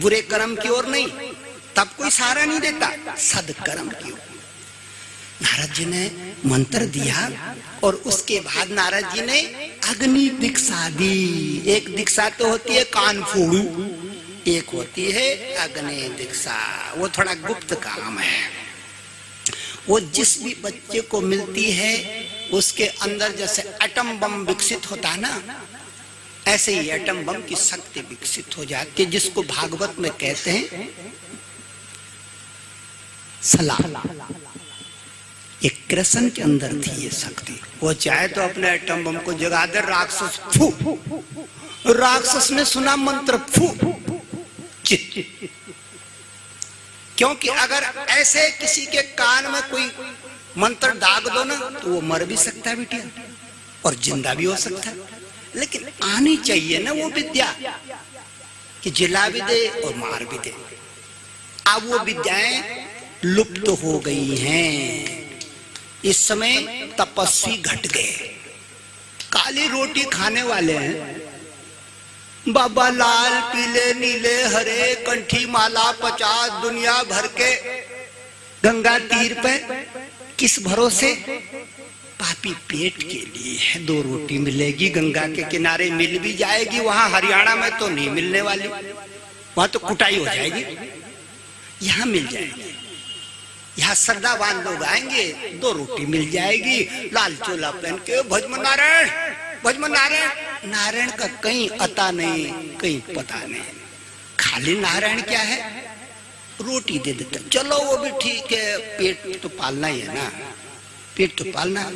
बुरे कर्म की ओर नहीं, तब कोई सहारा नहीं देता, सदकर्म की ओर। नारद जी ने मंत्र दिया और उसके बाद नारद जी ने अग्नि दीक्षा दी। एक दीक्षा तो होती है कान फोड़ू, एक होती है अग्नि दीक्षा, वो थोड़ा गुप्त काम है। वो जिस भी बच्चे को मिलती है उसके अंदर जैसे एटम बम विकसित होता है ना, ऐसे ही एटम बम की शक्ति विकसित हो जाती है, जिसको भागवत में कहते हैं सलाह। एक कृष्ण के अंदर थी ये शक्ति, वो चाहे तो अपने एटम बम को जगा दे। राक्षस फू, राक्षस ने सुना मंत्र फू, चित। क्योंकि अगर ऐसे किसी के कान में कोई मंत्र दाग दो ना तो वो मर भी सकता है बिटिया और जिंदा भी हो सकता है। लेकिन आनी चाहिए ना वो विद्या कि जिला भी दे और मार भी दे। अब वो विद्याएं लुप्त हो गई हैं। इस समय तपस्वी घट गए, काली रोटी खाने वाले हैं। बाबा लाल पीले नीले हरे कंठी माला 50 दुनिया भर के गंगा तीर पे, किस भरोसे? पापी पेट के लिए है। 2 रोटी मिलेगी, गंगा के किनारे मिल भी जाएगी, वहां हरियाणा में तो नहीं मिलने वाली, वहां तो कुटाई हो जाएगी। यहां मिल जाएगी, यहाँ श्रद्धावान लोग आएंगे, 2 रोटी मिल जाएगी, लाल चोला पहन के भजमन नारायण, भजमन नारायण। नारायण का कहीं अता नहीं, कहीं पता नहीं। खाली नारायण क्या है? रोटी दे देते, चलो वो भी ठीक है, पेट तो पालना ही है ना, पेट तो पालना है,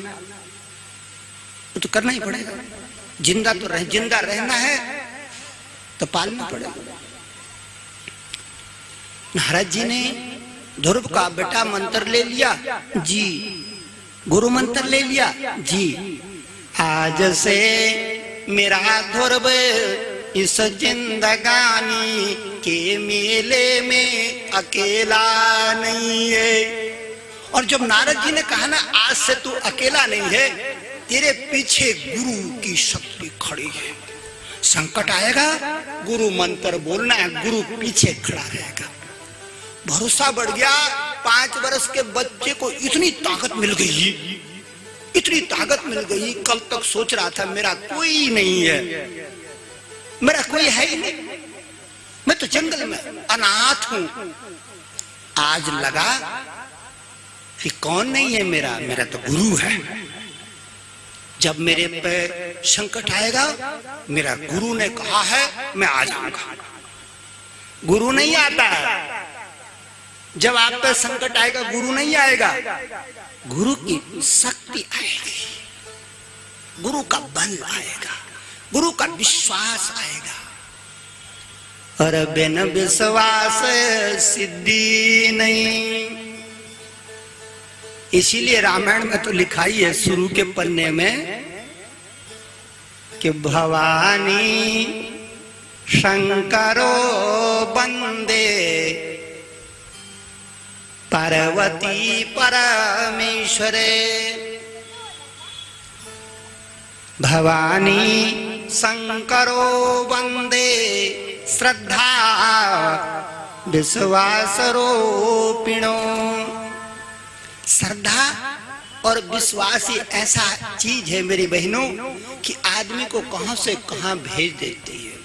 वो तो करना ही पड़ेगा। जिंदा तो जिंदा रहना है तो पालना पड़ेगा। नारद जी ने ध्रुव का बेटा मंत्र ले लिया जी, गुरु मंत्र ले लिया जी। आज से मेरा ध्रुव इस जिंदगानी के मेले में अकेला नहीं है। और जब नारद जी ने कहा ना आज से तू अकेला नहीं है, तेरे पीछे गुरु की शक्ति खड़ी है। संकट आएगा, गुरु मंत्र बोलना है, गुरु पीछे खड़ा रहेगा। भरोसा बढ़ गया। 5 वर्ष के बच्चे को इतनी ताकत मिल गई, इतनी ताकत मिल गई। कल तक सोच रहा था मेरा कोई नहीं है, मेरा कोई है ही नहीं, मैं तो जंगल में अनाथ हूं। आज लगा कि कौन नहीं है मेरा, मेरा तो गुरु है। जब मेरे पे संकट आएगा, मेरा गुरु ने कहा है मैं आ जाऊंगा। गुरु नहीं आता है, जब आप पे संकट आएगा गुरु नहीं आएगा, गुरु की शक्ति आएगी, गुरु का बल आएगा, गुरु का विश्वास आएगा। और बिन विश्वास सिद्धि नहीं। इसीलिए रामायण में तो लिखा ही है शुरू के पन्ने में कि भवानी शंकरो बंदे पार्वती परमेश्वरे। भवानी शंकरो वंदे श्रद्धा विश्वास रूपिणो। श्रद्धा और विश्वास ही ऐसा चीज है मेरी बहनों कि आदमी को कहां से कहां भेज देती है,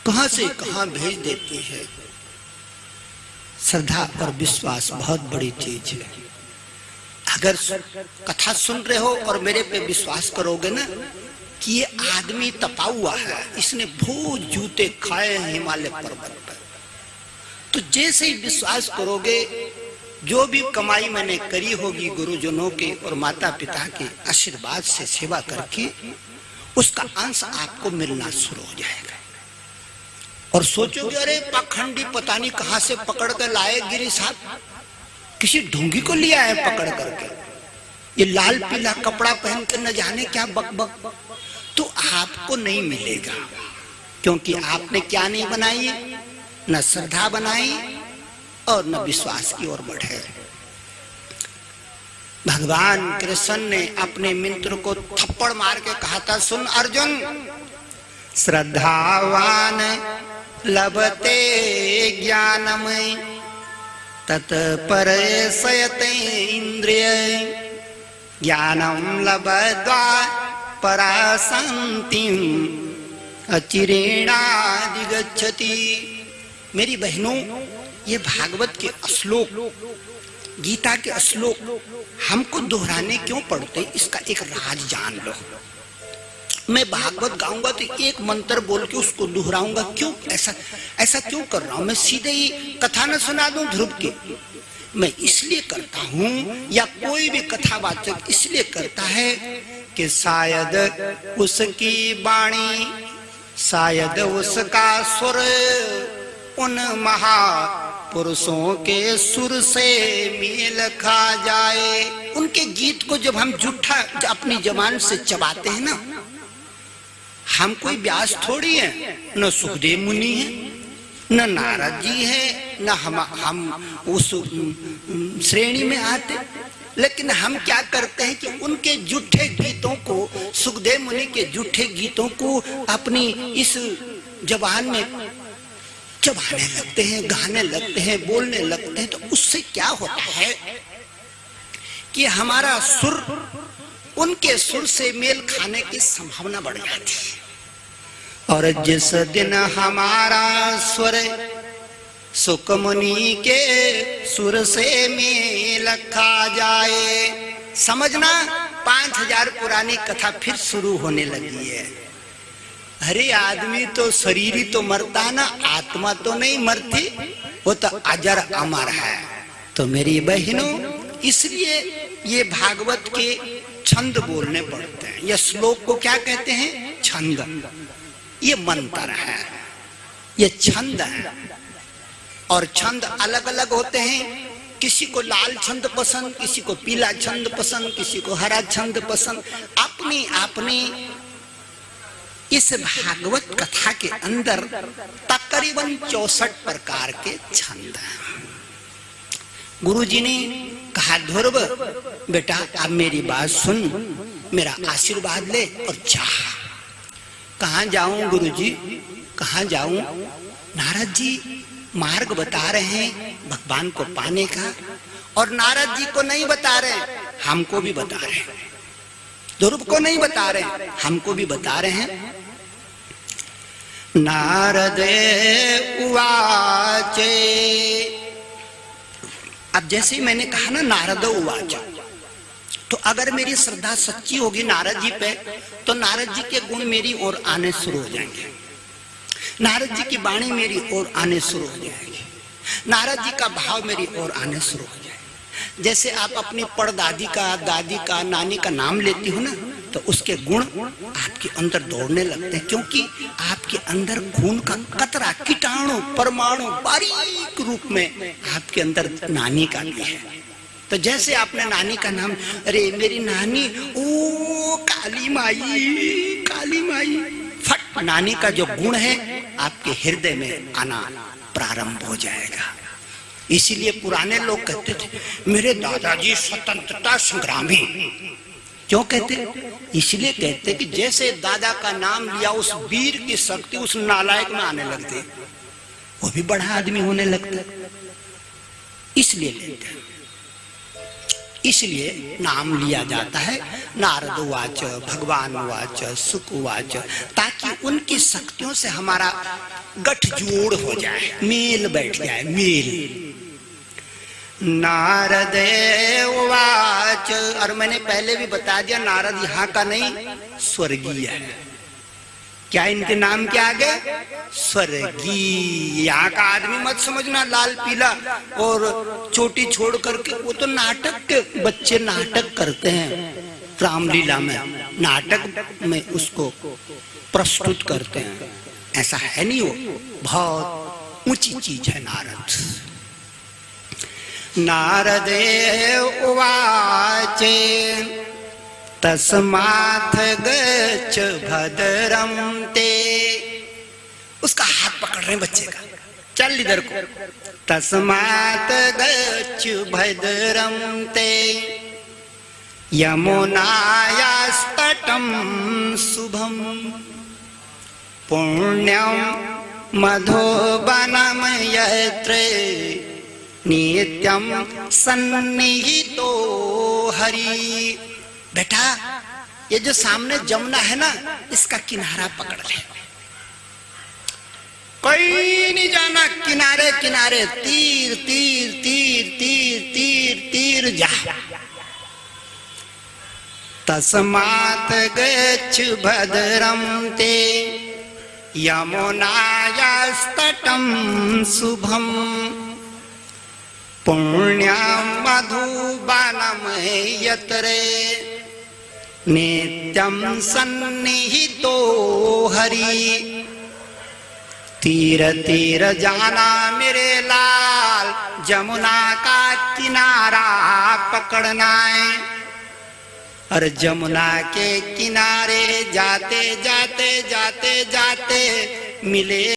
कहां से कहां भेज देती है। श्रद्धा और विश्वास बहुत बड़ी चीज है। अगर कथा सुन रहे हो और मेरे पे विश्वास करोगे ना कि ये आदमी तपा हुआ है, इसने बहुत जूते खाए हैं हिमालय पर्वत पर, तो जैसे ही विश्वास करोगे जो भी कमाई मैंने करी होगी गुरुजनों के और माता पिता के आशीर्वाद से सेवा करके, उसका अंश आपको मिलना शुरू हो जाएगा। और सोचोगे अरे पाखंडी पता नहीं कहां से पकड़ कर लाए गिरी साहब, किसी ढोंगी को लिया है पकड़ करके, ये लाल पीला कपड़ा पहन कर न जाने क्या बक बक, तो आपको नहीं मिलेगा। क्योंकि आपने क्या नहीं बनाई, न श्रद्धा बनाई और न विश्वास की ओर बढ़े। भगवान कृष्ण ने अपने मित्र को थप्पड़ मार के कहा था, सुन अर्जुन, श्रद्धावान लभते ज्ञानमय तत्परसयते इंद्रिय ज्ञानम लब्ध्वा पराशांतिम अचिरेणाधिगच्छति। मेरी बहनों, ये भागवत के श्लोक, गीता के श्लोक हमको दोहराने क्यों पड़ते, इसका एक राज जान लो। मैं भागवत गाऊंगा तो एक मंत्र बोल के उसको दोहराऊंगा, क्यों ऐसा क्यों कर रहा हूं? मैं सीधे ही कथा न सुना दूं ध्रुव के? मैं इसलिए करता हूं, या कोई भी कथावाचक इसलिए करता है कि शायद उसकी वाणी, शायद उसका सुर उन महापुरुषों के सुर से मेल खा जाए। उनके गीत को जब हम जूठा अपनी जबान से चबाते हैं ना, हम कोई व्यास थोड़ी है, न सुखदेव मुनि है, न नारद जी है, न हम उस श्रेणी में आते। लेकिन हम क्या करते हैं कि उनके जूठे गीतों को, सुखदेव मुनि के जूठे गीतों को अपनी इस जबान में चबाने लगते हैं, गाने लगते हैं, बोलने लगते हैं। तो उससे क्या होता है कि हमारा सुर उनके सुर से मेल खाने की संभावना बढ़ जाती है। और जिस दिन हमारा स्वर सुखमुनि के सुर से मेल खा जाए, समझना 5000 पुरानी कथा फिर शुरू होने लगी है। अरे आदमी तो शरीर ही तो मरता है ना, आत्मा तो नहीं मरती, वो तो अजर अमर है। तो मेरी बहनों, इसलिए ये भागवत के छंद बोलने पड़ते हैं। ये श्लोक को क्या कहते हैं? छंद। ये मंत्र है, ये छंद है। और छंद अलग अलग होते हैं। किसी को लाल छंद पसंद, किसी को पीला छंद पसंद, किसी को हरा छंद पसंद। अपनी अपनी इस भागवत कथा के अंदर तकरीबन 64 प्रकार के छंद हैं। गुरुजी ने कहा, ध्रुव बेटा अब मेरी बात सुन, मेरा आशीर्वाद ले और जा। कहाँ जाऊं गुरुजी, कहाँ जाऊं? नारद जी मार्ग बता रहे हैं भगवान को पाने का, और नारद जी को नहीं बता रहे, हमको भी बता रहे हैं। ध्रुव को नहीं बता रहे, हमको भी बता रहे हैं। नारदे उवाचे, अब जैसे ही मैंने कहा ना नारद उवाच, तो अगर मेरी श्रद्धा सच्ची होगी नारद जी पे, तो नारद जी के गुण मेरी ओर आने शुरू हो जाएंगे, नारद जी की वाणी मेरी ओर आने शुरू हो जाएगी, नारद जी का भाव मेरी ओर आने शुरू हो जाएगा। जैसे आप अपनी परदादी का, दादी का, नानी का नाम लेती हो ना, तो उसके गुण आपके अंदर दौड़ने लगते हैं, क्योंकि आपके अंदर खून का कतरा, कीटाणु, परमाणु बारीक रूप में आपके अंदर नानी का भी है। तो जैसे आपने नानी का नाम, अरे मेरी नानी, ओ काली माई, काली माई, फट नानी का जो गुण है आपके हृदय में आना प्रारंभ हो जाएगा। इसीलिए पुराने लोग कहते थे मेरे दादाजी स्वतंत्रता संग्रामी। क्यों कहते? इसलिए कहते कि जैसे दादा का नाम लिया, उस वीर की शक्ति उस नालायक में आने लगती, वो भी बड़ा आदमी होने लगता, इसलिए लेते हैं। इसलिए नाम लिया जाता है नारद उवाच, भगवान उवाच, सुक उवाच, ताकि उनकी शक्तियों से हमारा गठजोड़ हो जाए, मेल बैठ जाए, मेल। नारद उवाच, और मैंने पहले भी बता दिया नारद यहाँ का नहीं, स्वर्गीय है। क्या इनके नाम क्या आ गए? स्वर्गीय। यहाँ का आदमी मत समझना लाल पीला और चोटी छोड़ करके, वो तो नाटक के बच्चे नाटक करते हैं, रामलीला में नाटक में उसको प्रस्तुत करते हैं। ऐसा है नहीं, वो बहुत ऊंची चीज है नारद। नारदे उवाचे तस्मात् गच्छ भद्रं ते, उसका हाथ पकड़ रहे बच्चे का, चल इधर को। तस्मात् गच्छ भद्रं ते यमुनायास्तटं शुभं पुण्यं मधुबनम यत्र नित्यम सन्निहितो हरि। बेटा ये जो सामने जमुना है ना, इसका किनारा पकड़ ले, कोई नहीं जाना, किनारे किनारे तीर तीर तीर तीर तीर तीर जा। तस्मात् गच्छ भद्रं ते यमुनायास्तटं शुभं पुण्यं मधुबनं यत्र नित्यं सन्निहितो हरि। तीर तीर जाना मेरे लाल, जमुना का किनारा पकड़ना है। और जमुना के किनारे जाते जाते जाते जाते मिले